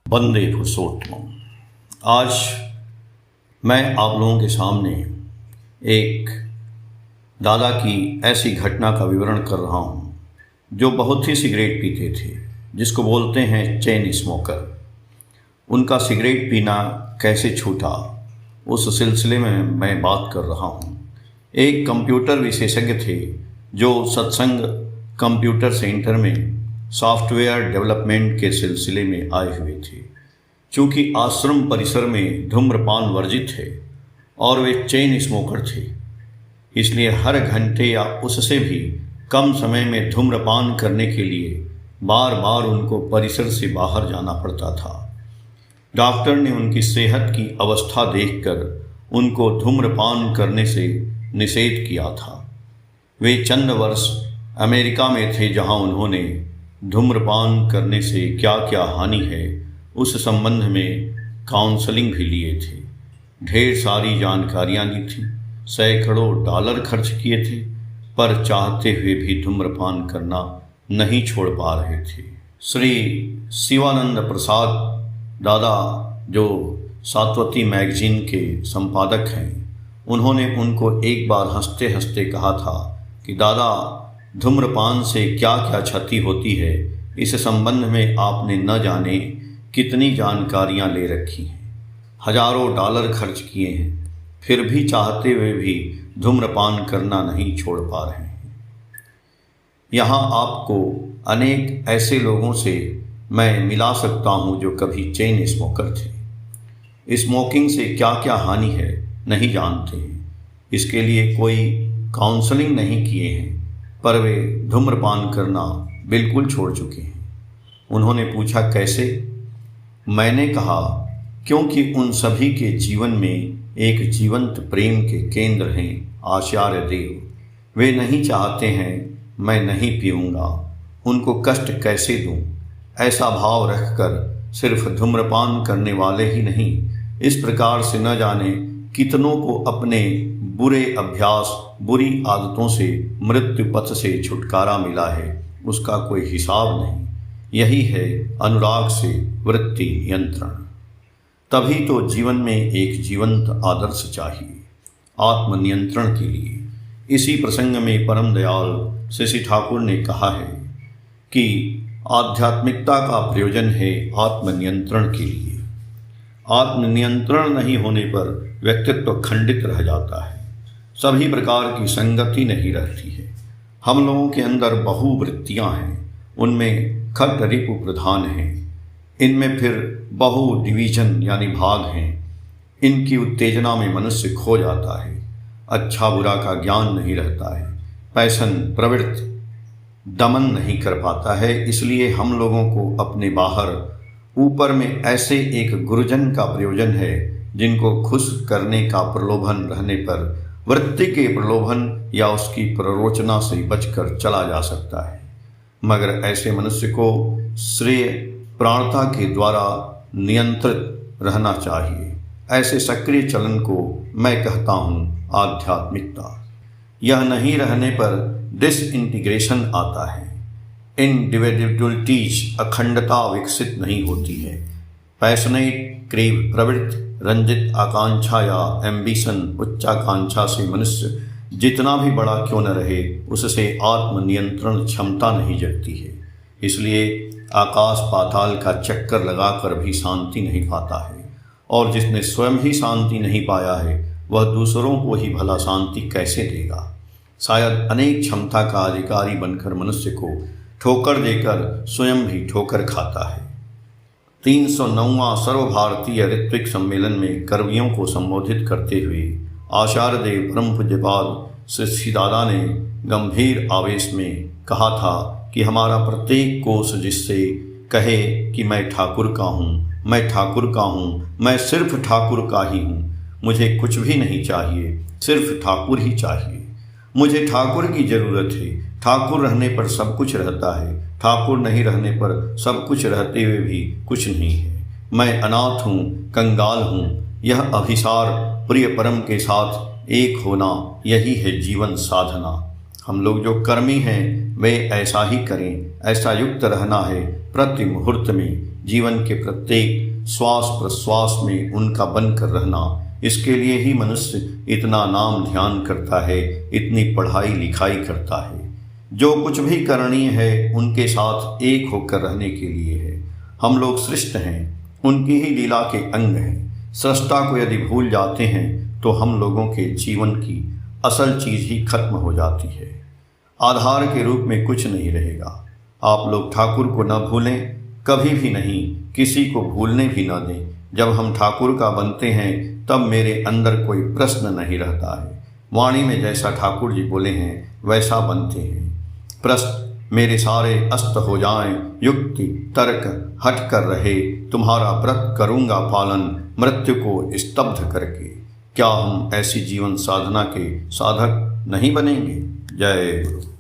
वंदे पुरुषोत्तम। आज मैं आप लोगों के सामने एक दादा की ऐसी घटना का विवरण कर रहा हूँ जो बहुत ही सिगरेट पीते थे, जिसको बोलते हैं चेन स्मोकर। उनका सिगरेट पीना कैसे छूटा, उस सिलसिले में मैं बात कर रहा हूँ। एक कंप्यूटर विशेषज्ञ थे जो सत्संग कंप्यूटर सेंटर में सॉफ्टवेयर डेवलपमेंट के सिलसिले में आए हुए थे। चूँकि आश्रम परिसर में धूम्रपान वर्जित है और वे चेन स्मोकर थे, इसलिए हर घंटे या उससे भी कम समय में धूम्रपान करने के लिए बार बार उनको परिसर से बाहर जाना पड़ता था। डॉक्टर ने उनकी सेहत की अवस्था देखकर उनको धूम्रपान करने से निषेध किया था। वे चंद वर्ष अमेरिका में थे, जहां उन्होंने धूम्रपान करने से क्या क्या हानि है उस संबंध में काउंसलिंग भी लिए थे। ढेर सारी जानकारियां ली थी, सैकड़ों डॉलर खर्च किए थे, पर चाहते हुए भी धूम्रपान करना नहीं छोड़ पा रहे थे। श्री शिवानंद प्रसाद दादा, जो सात्वती मैगजीन के संपादक हैं, उन्होंने उनको एक बार हंसते हंसते कहा था कि दादा, धूम्रपान से क्या क्या क्षति होती है, इस संबंध में आपने न जाने कितनी जानकारियां ले रखी हैं, हजारों डॉलर खर्च किए हैं, फिर भी चाहते हुए भी धूम्रपान करना नहीं छोड़ पा रहे हैं। यहाँ आपको अनेक ऐसे लोगों से मैं मिला सकता हूँ जो कभी चेन स्मोकर थे। स्मोकिंग से क्या क्या हानि है नहीं जानते हैं, इसके लिए कोई काउंसलिंग नहीं किए हैं, पर वे धूम्रपान करना बिल्कुल छोड़ चुके हैं। उन्होंने पूछा कैसे? मैंने कहा क्योंकि उन सभी के जीवन में एक जीवंत प्रेम के केंद्र हैं आचार्य देव। वे नहीं चाहते हैं मैं नहीं पीऊँगा, उनको कष्ट कैसे दूँ? ऐसा भाव रखकर सिर्फ धूम्रपान करने वाले ही नहीं, इस प्रकार से न जाने कितनों को अपने बुरे अभ्यास, बुरी आदतों से मृत्यु पथ से छुटकारा मिला है, उसका कोई हिसाब नहीं। यही है अनुराग से वृत्ति नियंत्रण। तभी तो जीवन में एक जीवंत आदर्श चाहिए आत्मनियंत्रण के लिए। इसी प्रसंग में परम दयाल शशि ठाकुर ने कहा है कि आध्यात्मिकता का प्रयोजन है आत्मनियंत्रण के लिए। आत्मनियंत्रण नहीं होने पर व्यक्तित्व खंडित रह जाता है, सभी प्रकार की संगति नहीं रहती है। हम लोगों के अंदर बहुवृत्तियां हैं, उनमें खट रिपु प्रधान हैं, इनमें फिर बहु डिवीजन यानी भाग हैं। इनकी उत्तेजना में मनुष्य खो जाता है, अच्छा बुरा का ज्ञान नहीं रहता है, पैशन प्रवृत्ति दमन नहीं कर पाता है। इसलिए हम लोगों को अपने बाहर ऊपर में ऐसे एक गुरुजन का प्रयोजन है जिनको खुश करने का प्रलोभन रहने पर वृत्ति के प्रलोभन या उसकी प्ररोचना से बचकर चला जा सकता है। मगर ऐसे मनुष्य को श्रेय प्राणता के द्वारा नियंत्रित रहना चाहिए। ऐसे सक्रिय चलन को मैं कहता हूँ आध्यात्मिकता। यह नहीं रहने पर डिसइंटीग्रेशन आता है, इंडिविजुअलिटीज अखंडता विकसित नहीं होती है। पैशनेट क्रेव प्रवृत्ति रंजित आकांक्षा या एम्बिशन उच्चाकांक्षा से मनुष्य जितना भी बड़ा क्यों न रहे, उससे आत्मनियंत्रण क्षमता नहीं जगती है। इसलिए आकाश पाताल का चक्कर लगाकर भी शांति नहीं पाता है, और जिसने स्वयं ही शांति नहीं पाया है वह दूसरों को ही भला शांति कैसे देगा। शायद अनेक क्षमता का अधिकारी बनकर मनुष्य को ठोकर देकर स्वयं भी ठोकर खाता है। 309वां सर्वभारतीय ऋत्विक सम्मेलन में कर्मियों को संबोधित करते हुए आचार्य देव परम पूज्यपाद श्री दादा ने गंभीर आवेश में कहा था कि हमारा प्रत्येक कोष जिससे कहे कि मैं ठाकुर का हूँ, मैं ठाकुर का हूँ, मैं सिर्फ ठाकुर का ही हूँ, मुझे कुछ भी नहीं चाहिए, सिर्फ ठाकुर ही चाहिए, मुझे ठाकुर की ज़रूरत है। ठाकुर रहने पर सब कुछ रहता है, ठाकुर नहीं रहने पर सब कुछ रहते हुए भी कुछ नहीं है। मैं अनाथ हूँ, कंगाल हूँ। यह अभिसार प्रिय परम के साथ एक होना, यही है जीवन साधना। हम लोग जो कर्मी हैं वे ऐसा ही करें। ऐसा युक्त रहना है प्रति मुहूर्त में, जीवन के प्रत्येक श्वास प्रश्वास में उनका बनकर रहना। इसके लिए ही मनुष्य इतना नाम ध्यान करता है, इतनी पढ़ाई लिखाई करता है। जो कुछ भी करणीय है उनके साथ एक होकर रहने के लिए है। हम लोग सृष्ट हैं, उनकी ही लीला के अंग हैं। सृष्टा को यदि भूल जाते हैं तो हम लोगों के जीवन की असल चीज़ ही खत्म हो जाती है। आधार के रूप में कुछ नहीं रहेगा। आप लोग ठाकुर को न भूलें, कभी भी नहीं, किसी को भूलने भी न दें। जब हम ठाकुर का बनते हैं तब मेरे अंदर कोई प्रश्न नहीं रहता है। वाणी में जैसा ठाकुर जी बोले हैं वैसा बनते हैं। प्रश्न मेरे सारे अस्त हो जाएं, युक्ति तर्क हट कर रहे, तुम्हारा व्रत करूँगा पालन मृत्यु को स्तब्ध करके। क्या हम ऐसी जीवन साधना के साधक नहीं बनेंगे? जय गुरु।